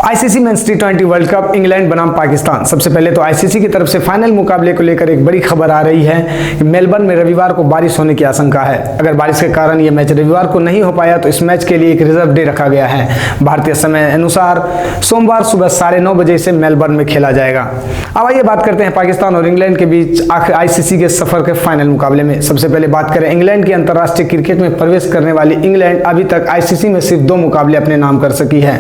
ICC men's टी20 world cup England बनाम पाकिस्तान। सबसे पहले तो आईसीसी की तरफ से फाइनल मुकाबले को लेकर एक बड़ी खबर आ रही है कि मेलबर्न में रविवार को बारिश होने की आशंका है। अगर बारिश के कारण यह मैच रविवार को नहीं हो पाया तो इस मैच के लिए एक रिजर्व डे रखा गया है। भारतीय समय अनुसार सोमवार सुबह 9:30 बजे से मेलबर्न में खेला जाएगा। अब आइए बात करते हैं पाकिस्तान और इंग्लैंड के बीच आखिर आईसीसी के सफर के फाइनल मुकाबले में। सबसे पहले बात करें इंग्लैंड की अंतर्राष्ट्रीय क्रिकेट में प्रवेश करने वाली इंग्लैंड अभी तक आईसीसी में सिर्फ 2 मुकाबले अपने नाम कर सकी है।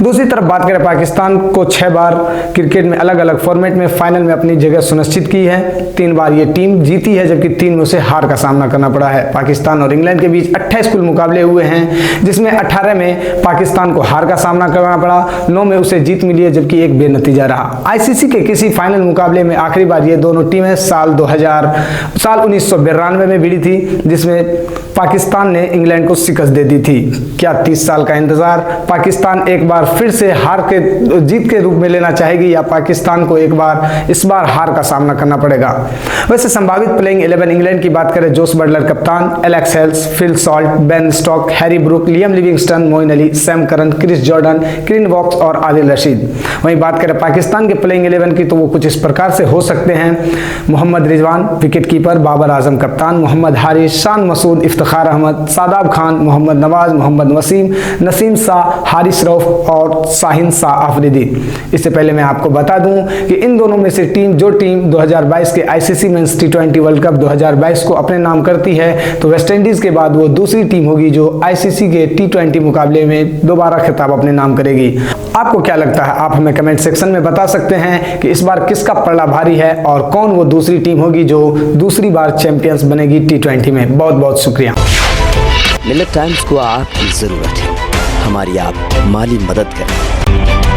दूसरी तरफ बात करें पाकिस्तान को 6 बार क्रिकेट में अलग अलग फॉर्मेट में फाइनल में अपनी जगह सुनिश्चित की है। 3 बार ये टीम जीती है जबकि 3 में उसे हार का सामना करना पड़ा है। पाकिस्तान और इंग्लैंड के बीच 28 कुल मुकाबले हुए हैं जिसमें 18 में पाकिस्तान को हार का सामना करना पड़ा, 9 में उसे जीत मिली है जबकि एक बेनतीजा रहा। आईसीसी के किसी फाइनल मुकाबले में आखिरी बार ये दोनों टीमें साल 1992 में भिड़ी थी जिसमें पाकिस्तान ने इंग्लैंड को शिकस्त दे दी थी। क्या 30 साल का इंतजार पाकिस्तान एक बार फिर से हार के जीत के रूप में लेना चाहेगी या पाकिस्तान को इस बार हार का सामना करना पड़ेगा। वैसे संभावित प्लेइंग 11 इंग्लैंड की बात करें, जोस बटलर कप्तान, Alex Hales, Phil Salt, Ben Stokes, Harry Brook, Liam Livingstone, Moeen Ali, Sam Curran, Chris Jordan, क्रिन वॉक्स और आदिल रशीद। वहीं बात करें पाकिस्तान के प्लेइंग 11 की तो वो कुछ इस प्रकार से हो सकते हैं। मोहम्मद रिजवान विकेटकीपर, बाबर आजम कप्तान, मोहम्मद हारिस, शान मसूद, इफ्तिखार अहमद, शादाब खान, मोहम्मद नवाज, मोहम्मद वसीम, नसीम शाह, हारिस रऊफ और शाहीन शाह अफरीदी। इससे पहले मैं आपको बता दूं कि इन दोनों में से जो टीम 2022 के आईसीसी मेंस टी20 वर्ल्ड कप 2022 को अपने नाम करती है तो वेस्ट इंडीज के बाद वो दूसरी टीम होगी जो आईसीसी के टी20 मुकाबले में दोबारा खिताब अपने नाम करेगी। आपको क्या लगता है? आप हमें कमेंट सेक्शन में बता सकते हैं कि इस बार किसका पलड़ा भारी है और कौन वो दूसरी टीम होगी जो दूसरी बार चैंपियंस बनेगी टी20 में। बहुत बहुत शुक्रिया। मिल्लत टाइम्स को आपकी जरूरत है, हमारी आप माली मदद करें।